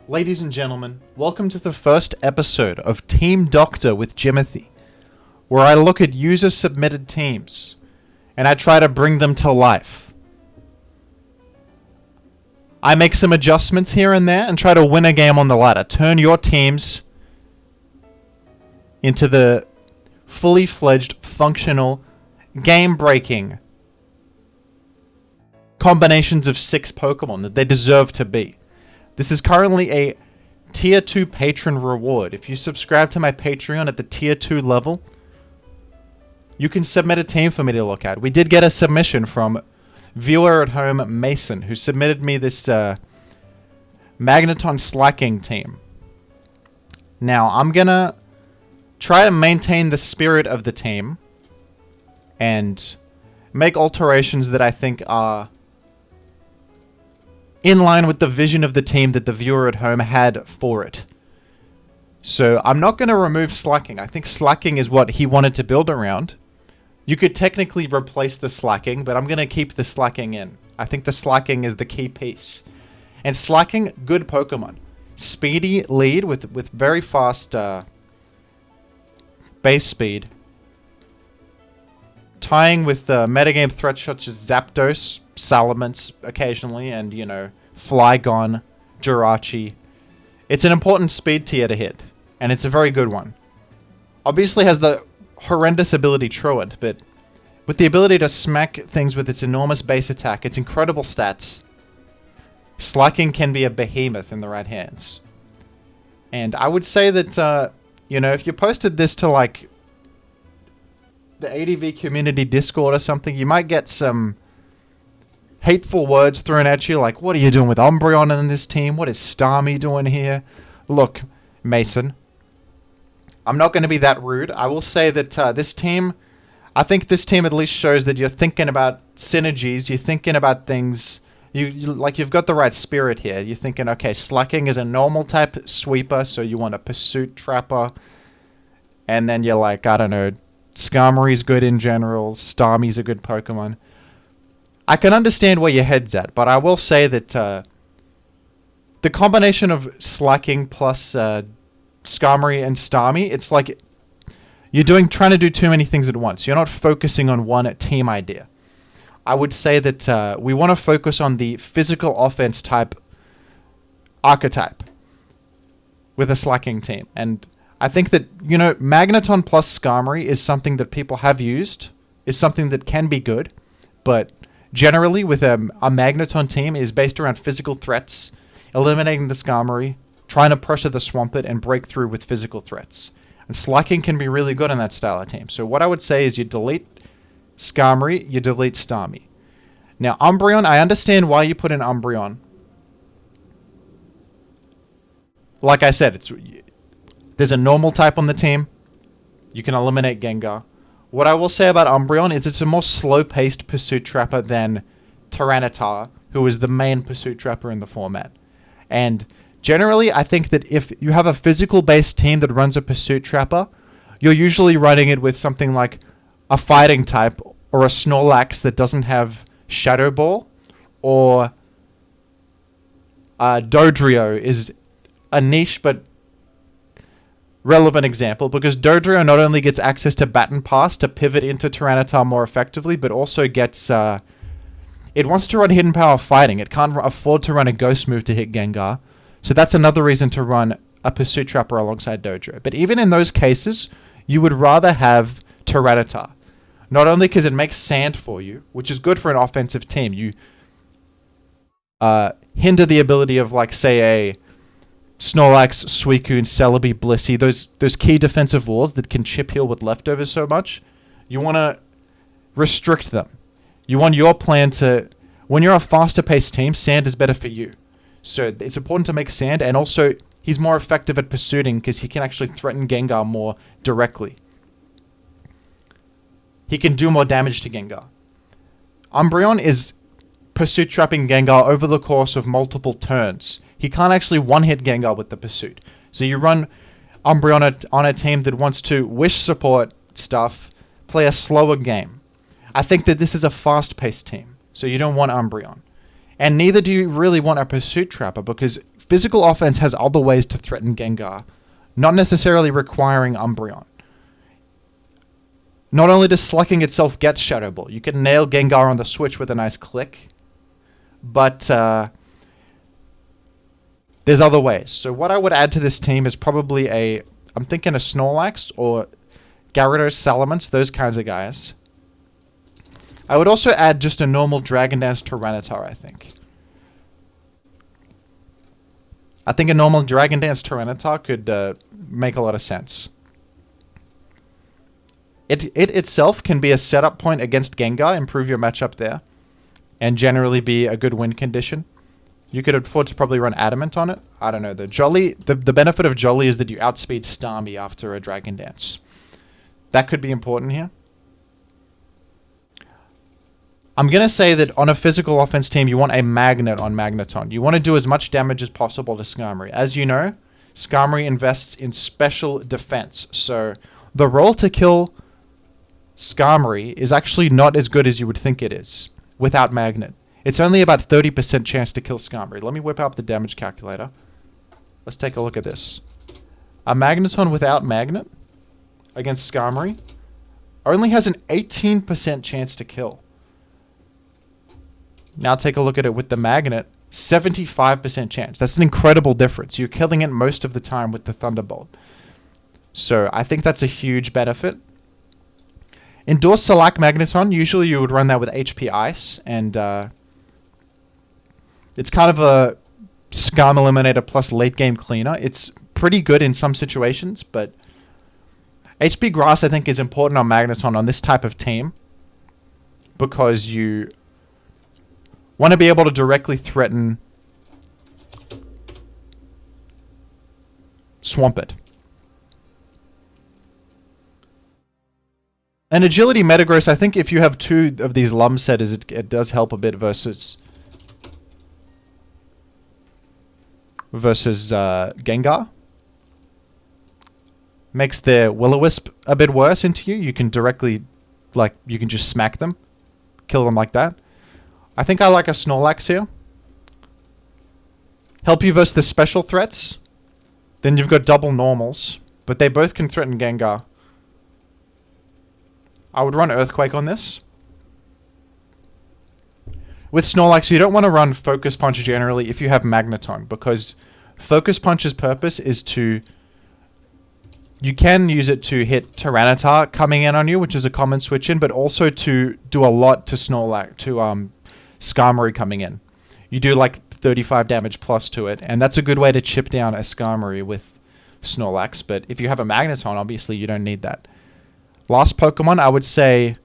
Ladies and gentlemen, welcome to the first episode of Team Doctor with Jimothy, where I look at user-submitted teams, and I try to bring them to life. I make some adjustments here and there and try to win a game on the ladder. Turn your teams into the fully fledged, functional, game-breaking combinations of 6 Pokemon that they deserve to be. This is currently a Tier 2 patron reward. If you subscribe to my Patreon at the Tier 2 level, you can submit a team for me to look at. We did get a submission from viewer at home Mason, who submitted me this Magneton Slaking team. Now, I'm gonna try to maintain the spirit of the team and make alterations that I think are in line with the vision of the team that the viewer at home had for it. So I'm not going to remove Slaking. I think Slaking is what he wanted to build around. You could technically replace the Slaking, but I'm going to keep the Slaking in. I think the Slaking is the key piece. And Slaking, good Pokemon. Speedy lead with very fast base speed. Tying with metagame threats such as Zapdos, Salamence occasionally, and, you know, Flygon, Jirachi. It's an important speed tier to hit, and it's a very good one. Obviously has the horrendous ability Truant, but with the ability to smack things with its enormous base attack, its incredible stats, Slaking can be a behemoth in the right hands. And I would say that, you know, if you posted this to, like, the ADV community Discord or something, you might get some hateful words thrown at you, like, what are you doing with Umbreon in this team? What is Starmie doing here? Look, Mason, I'm not going to be that rude. I will say that this team, I think this team at least shows that you're thinking about synergies, you're thinking about things, you've got the right spirit here. You're thinking, okay, Slaking is a normal type sweeper, so you want a Pursuit Trapper, and then you're like, I don't know, Skarmory's good in general, Starmie's a good Pokemon. I can understand where your head's at, but I will say that the combination of Slaking plus Skarmory and Starmie, it's like you're trying to do too many things at once. You're not focusing on one team idea. I would say that we want to focus on the physical offense type archetype with a Slaking team. And I think that, you know, Magneton plus Skarmory is something that people have used, is something that can be good, but generally with a Magneton team is based around physical threats, eliminating the Skarmory, trying to pressure the Swampert, and break through with physical threats. And Slaking can be really good on that style of team. So what I would say is you delete Skarmory, you delete Starmie. Now, Umbreon, I understand why you put in Umbreon. Like I said, there's a normal type on the team. You can eliminate Gengar. What I will say about Umbreon is it's a more slow-paced Pursuit Trapper than Tyranitar, who is the main Pursuit Trapper in the format. And generally, I think that if you have a physical-based team that runs a Pursuit Trapper, you're usually running it with something like a Fighting type or a Snorlax that doesn't have Shadow Ball, or Dodrio is a niche but relevant example, because Dodrio not only gets access to Baton Pass to pivot into Tyranitar more effectively, but also gets it wants to run Hidden Power Fighting. It can't afford to run a Ghost move to hit Gengar, so that's another reason to run a Pursuit Trapper alongside Dodrio. But even in those cases, you would rather have Tyranitar, not only because it makes sand for you, which is good for an offensive team. You hinder the ability of, like, say, a Snorlax, Suicune, Celebi, Blissey, those key defensive walls that can chip heal with leftovers so much. You want to restrict them. You want your plan to... When you're a faster-paced team, sand is better for you. So it's important to make sand, and also he's more effective at pursuing because he can actually threaten Gengar more directly. He can do more damage to Gengar. Umbreon is Pursuit trapping Gengar over the course of multiple turns. He can't actually one-hit Gengar with the Pursuit. So you run Umbreon on a team that wants to wish support stuff, play a slower game. I think that this is a fast-paced team, so you don't want Umbreon. And neither do you really want a Pursuit Trapper, because physical offense has other ways to threaten Gengar, not necessarily requiring Umbreon. Not only does Slaking itself get Shadow Ball, you can nail Gengar on the switch with a nice click, but there's other ways. So what I would add to this team is probably I'm thinking a Snorlax or Gyarados, Salamence, those kinds of guys. I would also add just a normal Dragon Dance Tyranitar, I think. I think a normal Dragon Dance Tyranitar could make a lot of sense. It itself can be a setup point against Gengar, improve your matchup there, and generally be a good win condition. You could afford to probably run Adamant on it. I don't know. The benefit of Jolly is that you outspeed Starmie after a Dragon Dance. That could be important here. I'm going to say that on a physical offense team, you want a Magnet on Magneton. You want to do as much damage as possible to Skarmory. As you know, Skarmory invests in special defense. So the roll to kill Skarmory is actually not as good as you would think it is without Magnet. It's only about 30% chance to kill Skarmory. Let me whip up the damage calculator. Let's take a look at this. A Magneton without Magnet against Skarmory only has an 18% chance to kill. Now take a look at it with the Magnet. 75% chance. That's an incredible difference. You're killing it most of the time with the Thunderbolt. So I think that's a huge benefit. Endorse Select Magneton. Usually you would run that with HP Ice. And it's kind of a Scum Eliminator plus late game cleaner. It's pretty good in some situations. But HP Grass I think is important on Magneton on this type of team. Because you want to be able to directly threaten Swampert. And Agility Metagross, I think if you have two of these Lum setters, it does help a bit versus Gengar. Makes their Will-O-Wisp a bit worse into you. You can directly, you can just smack them. Kill them like that. I think I like a Snorlax here. Help you versus the special threats. Then you've got double normals. But they both can threaten Gengar. I would run Earthquake on this. With Snorlax, you don't want to run Focus Punch generally if you have Magneton. Because Focus Punch's purpose is to... You can use it to hit Tyranitar coming in on you, which is a common switch in. But also to do a lot to Snorlax, to Skarmory coming in. You do like 35 damage plus to it, and that's a good way to chip down a Skarmory with Snorlax, but if you have a Magneton, obviously you don't need that. Last Pokemon, I would say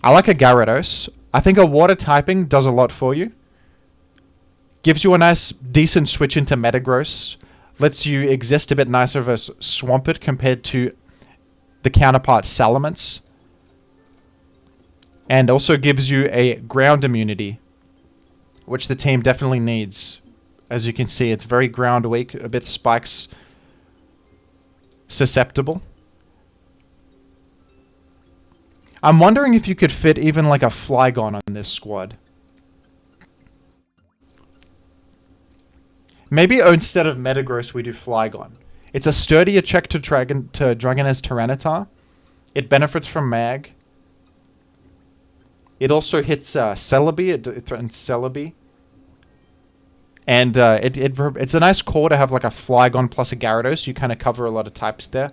I like a Gyarados. I think a water typing does a lot for you. Gives you a nice, decent switch into Metagross. Lets you exist a bit nicer versus Swampert compared to the counterpart Salamence. And also gives you a ground immunity, which the team definitely needs. As you can see, it's very ground weak, a bit spikes susceptible. I'm wondering if you could fit even like a Flygon on this squad. Maybe instead of Metagross, we do Flygon. It's a sturdier check to Dragon's Tyranitar. It benefits from Mag. It also hits Celebi. It threatens Celebi. And it's a nice core to have like a Flygon plus a Gyarados. You kind of cover a lot of types there.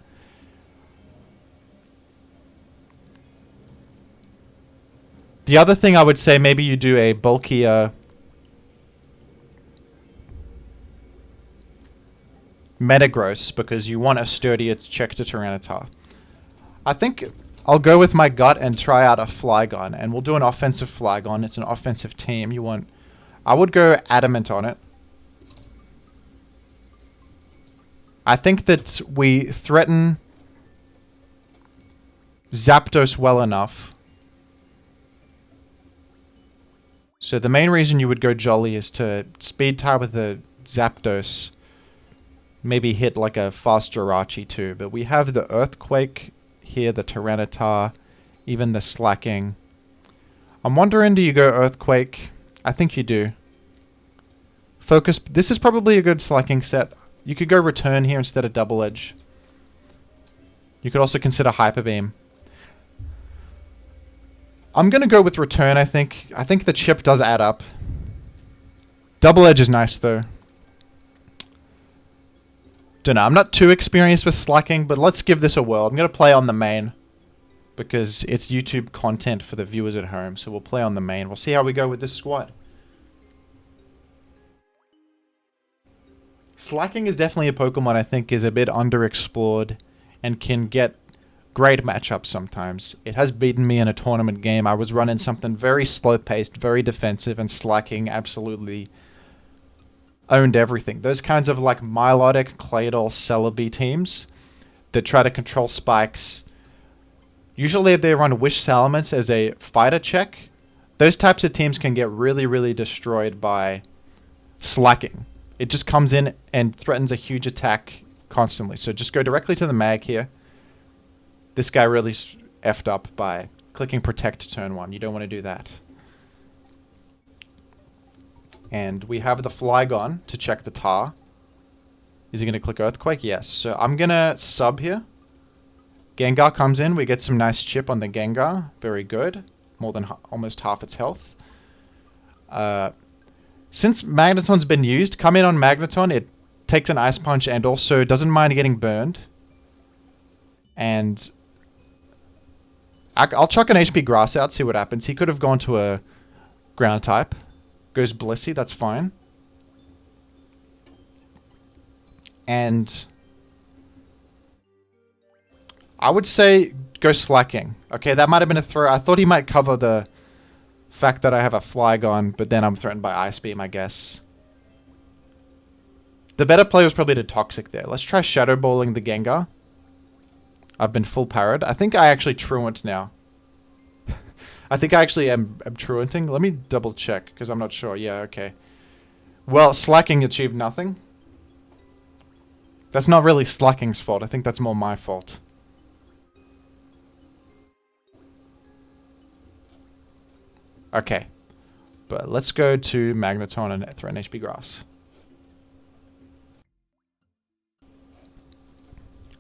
The other thing I would say, maybe you do a bulkier Metagross because you want a sturdier check to Tyranitar. I think I'll go with my gut and try out a Flygon, and we'll do an offensive Flygon. It's an offensive team. I would go Adamant on it. I think that we threaten Zapdos well enough. So the main reason you would go Jolly is to speed tie with the Zapdos. Maybe hit like a fast Jirachi too. But we have the Earthquake here, the Tyranitar, even the Slaking. I'm wondering, do you go Earthquake? I think you do. Focus. This is probably a good slaking set. You could go return here instead of double edge. You could also consider hyper beam. I'm going to go with return, I think. I think the chip does add up. Double edge is nice, though. Don't know. I'm not too experienced with slaking, but let's give this a whirl. I'm going to play on the main because it's YouTube content for the viewers at home. So we'll play on the main. We'll see how we go with this squad. Slaking is definitely a Pokemon I think is a bit underexplored and can get great matchups sometimes. It has beaten me in a tournament game. I was running something very slow-paced, very defensive, and Slaking absolutely owned everything. Those kinds of like Milotic, Claydol, Celebi teams that try to control spikes. Usually they run Wish Salamence as a fighter check. Those types of teams can get really, really destroyed by Slaking. It just comes in and threatens a huge attack constantly. So just go directly to the mag here. This guy really effed up by clicking Protect turn 1. You don't want to do that. And we have the Flygon to check the tar. Is he going to click Earthquake? Yes. So I'm going to sub here. Gengar comes in. We get some nice chip on the Gengar. Very good. More than almost half its health. Since Magneton's been used, come in on Magneton. It takes an Ice Punch and also doesn't mind getting burned. And I'll chuck an HP Grass out, see what happens. He could have gone to a Ground type. Goes Blissey, that's fine. And I would say go Slaking. Okay, that might have been a throw. I thought he might cover the fact that I have a Flygon, but then I'm threatened by Ice Beam, I guess. The better play was probably to Toxic there. Let's try Shadow Balling the Gengar. I've been full parried. I think I actually truant now. I think I actually am truanting. Let me double check, because I'm not sure. Yeah, okay. Well, Slaking achieved nothing. That's not really Slaking's fault. I think that's more my fault. Okay. But let's go to Magneton and threaten HP Grass.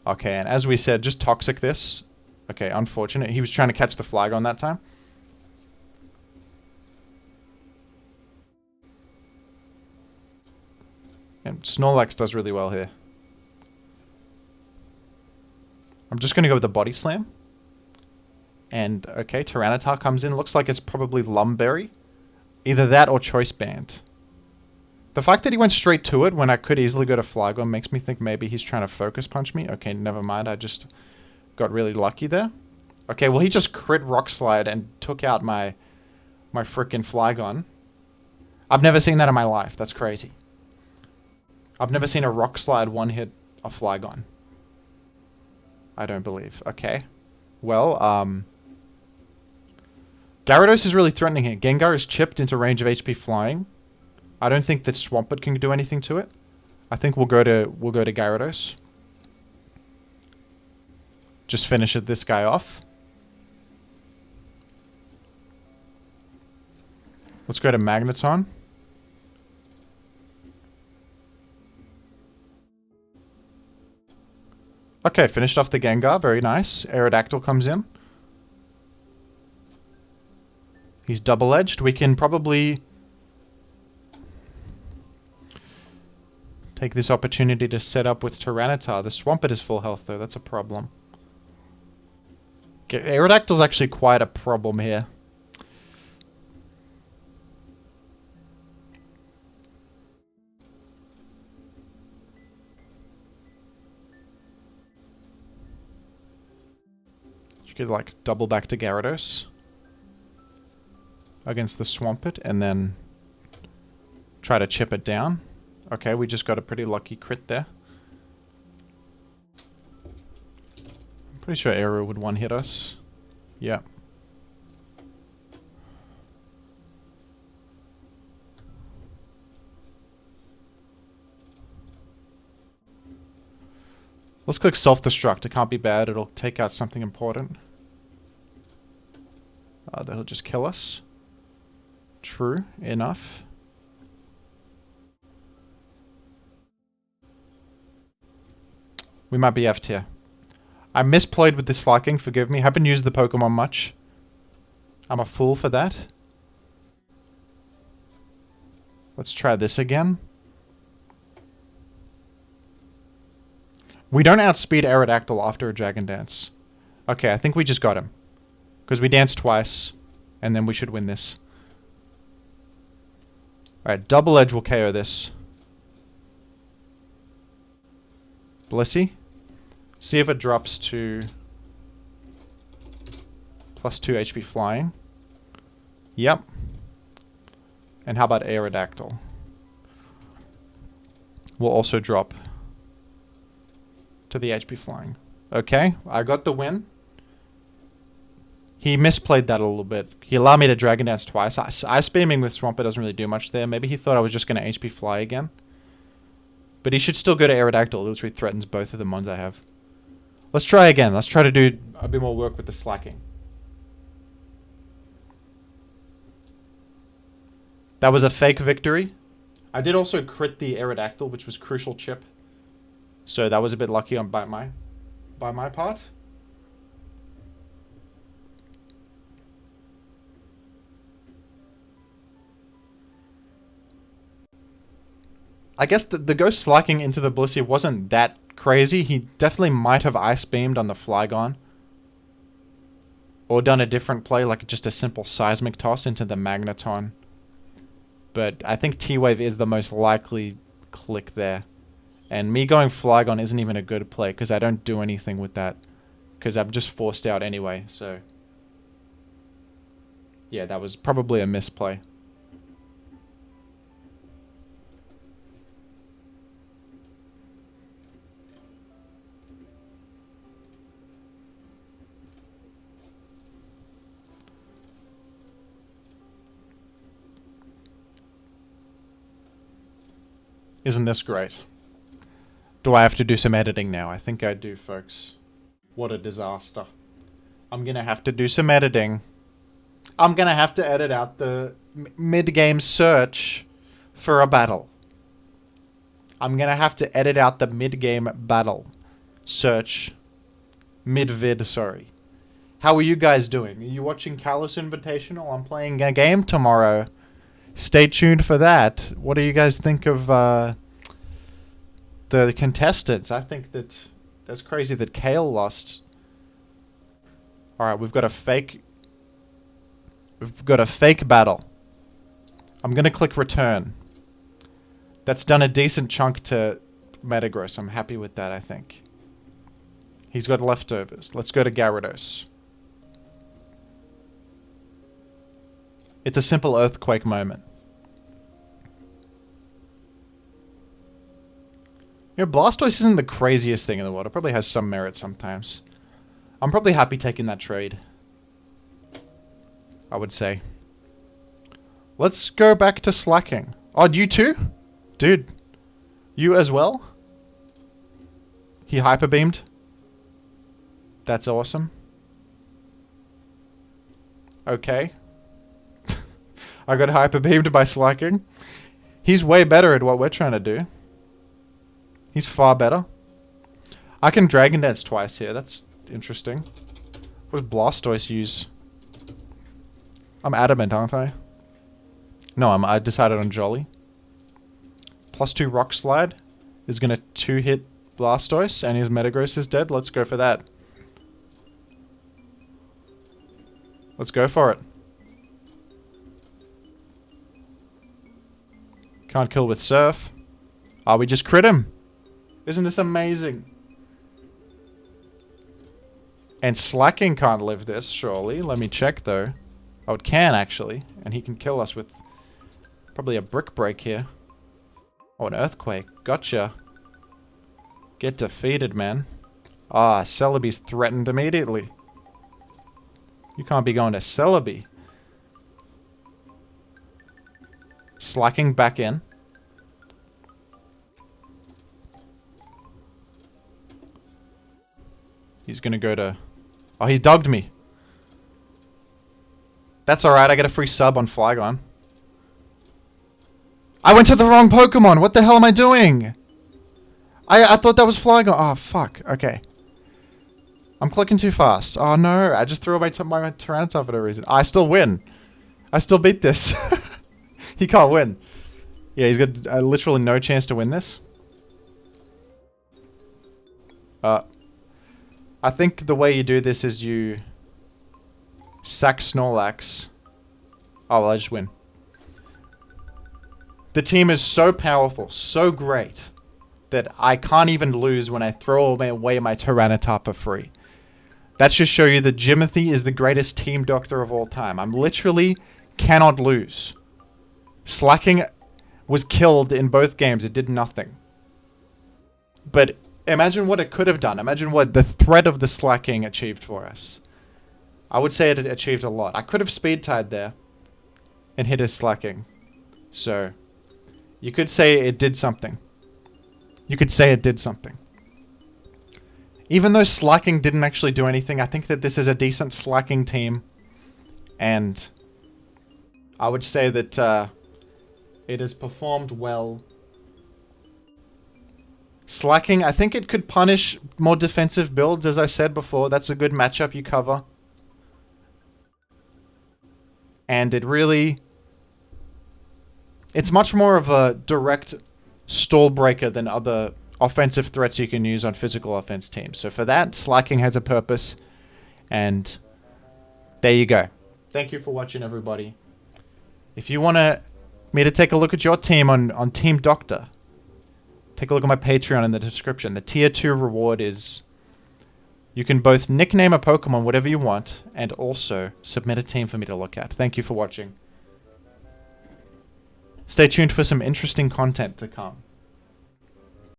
Okay, and as we said, just Toxic this. Okay, unfortunate. He was trying to catch the Flygon that time. And Snorlax does really well here. I'm just going to go with the Body Slam. And, okay, Tyranitar comes in. Looks like it's probably Lumberry. Either that or Choice Band. The fact that he went straight to it when I could easily go to Flygon makes me think maybe he's trying to Focus Punch me. Okay, never mind. I just got really lucky there. Okay, well, he just crit Rock Slide and took out my frickin' Flygon. I've never seen that in my life. That's crazy. I've never seen a Rock Slide one-hit a Flygon. I don't believe. Okay. Well, Gyarados is really threatening here. Gengar is chipped into range of HP flying. I don't think that Swampert can do anything to it. I think we'll go to Gyarados. Just finish this guy off. Let's go to Magneton. Okay, finished off the Gengar. Very nice. Aerodactyl comes in. He's double-edged. We can probably take this opportunity to set up with Tyranitar. The Swampert is full health, though. That's a problem. Okay, Aerodactyl's actually quite a problem here. You could, like, double back to Gyarados against the Swampert and then try to chip it down. Okay, we just got a pretty lucky crit there. I'm pretty sure Aero would one-hit us. Yeah. Let's click self-destruct. It can't be bad. It'll take out something important. They'll just kill us. True enough. We might be F tier. I misplayed with the Slaking, forgive me. Haven't used the Pokemon much. I'm a fool for that. Let's try this again. We don't outspeed Aerodactyl after a Dragon Dance. Okay, I think we just got him. Because we danced twice, and then we should win this. Alright, Double Edge will KO this. Blissey. See if it drops to +2 HP flying. Yep. And how about Aerodactyl? Will also drop to the HP flying. Okay, I got the win. He misplayed that a little bit. He allowed me to Dragon Dance twice. Ice Beaming with Swampert doesn't really do much there. Maybe he thought I was just going to HP fly again. But he should still go to Aerodactyl. It literally threatens both of the mons I have. Let's try again. Let's try to do a bit more work with the Slaking. That was a fake victory. I did also crit the Aerodactyl, which was crucial chip. So that was a bit lucky by my part. I guess the Ghost Slaking into the Blissey wasn't that crazy. He definitely might have Ice Beamed on the Flygon. Or done a different play, like just a simple Seismic Toss into the Magneton. But I think T-Wave is the most likely click there. And me going Flygon isn't even a good play, because I don't do anything with that. Because I'm just forced out anyway, so... yeah, that was probably a misplay. Isn't this great? Do I have to do some editing now? I think I do, folks. What a disaster. I'm gonna have to do some editing. I'm gonna have to edit out the mid-game search for a battle. I'm gonna have to edit out the mid-game battle search. Mid-vid, sorry. How are you guys doing? Are you watching Callus Invitational? I'm playing a game tomorrow. Stay tuned for that. What do you guys think of the contestants? I think that's crazy that Kale lost. Alright, we've got a fake battle. I'm gonna click return. That's done a decent chunk to Metagross. I'm happy with that, I think. He's got leftovers. Let's go to Gyarados. It's a simple earthquake moment. You know, Blastoise isn't the craziest thing in the world. It probably has some merit sometimes. I'm probably happy taking that trade. I would say. Let's go back to Slaking. Oh, you too? Dude. You as well? He hyper beamed. That's awesome. Okay. I got hyper beamed by Slaking. He's way better at what we're trying to do. He's far better. I can Dragon Dance twice here. That's interesting. What does Blastoise use? I'm adamant, aren't I? No, I decided on Jolly. +2 Rock Slide is going to 2-hit Blastoise, and his Metagross is dead. Let's go for that. Let's go for it. Can't kill with Surf. Oh, we just crit him. Isn't this amazing? And Slaking can't live this, surely. Let me check, though. Oh, it can, actually. And he can kill us with probably a Brick Break here. Oh, an Earthquake. Gotcha. Get defeated, man. Ah, Celebi's threatened immediately. You can't be going to Celebi. Slaking back in. He's gonna go to... oh, he dogged me. That's alright, I get a free sub on Flygon. I went to the wrong Pokemon! What the hell am I doing? I thought that was Flygon. Oh, fuck. Okay. I'm clicking too fast. Oh, no. I just threw away my Tyranitar for no reason. I still win. I still beat this. He can't win. Yeah, he's got literally no chance to win this. I think the way you do this is you sack Snorlax. Oh, well, I just win. The team is so powerful, so great, that I can't even lose when I throw away my Tyranitar for free. That should show you that Jimothy is the greatest team doctor of all time. I'm literally cannot lose. Slaking was killed in both games. It did nothing. But imagine what it could have done. Imagine what the threat of the Slaking achieved for us. I would say it achieved a lot. I could have speed tied there and hit his Slaking. So you could say it did something. You could say it did something. Even though Slaking didn't actually do anything, I think that this is a decent Slaking team. And I would say that it has performed well. Slaking, I think it could punish more defensive builds, as I said before. That's a good matchup you cover. And it really... It's much more of a direct stall breaker than other offensive threats you can use on physical offense teams. So for that, Slaking has a purpose. And there you go. Thank you for watching, everybody. If you want me to take a look at your team on Team Doctor, take a look at my Patreon in the description. The tier 2 reward is you can both nickname a Pokemon whatever you want and also submit a team for me to look at. Thank you for watching. Stay tuned for some interesting content to come.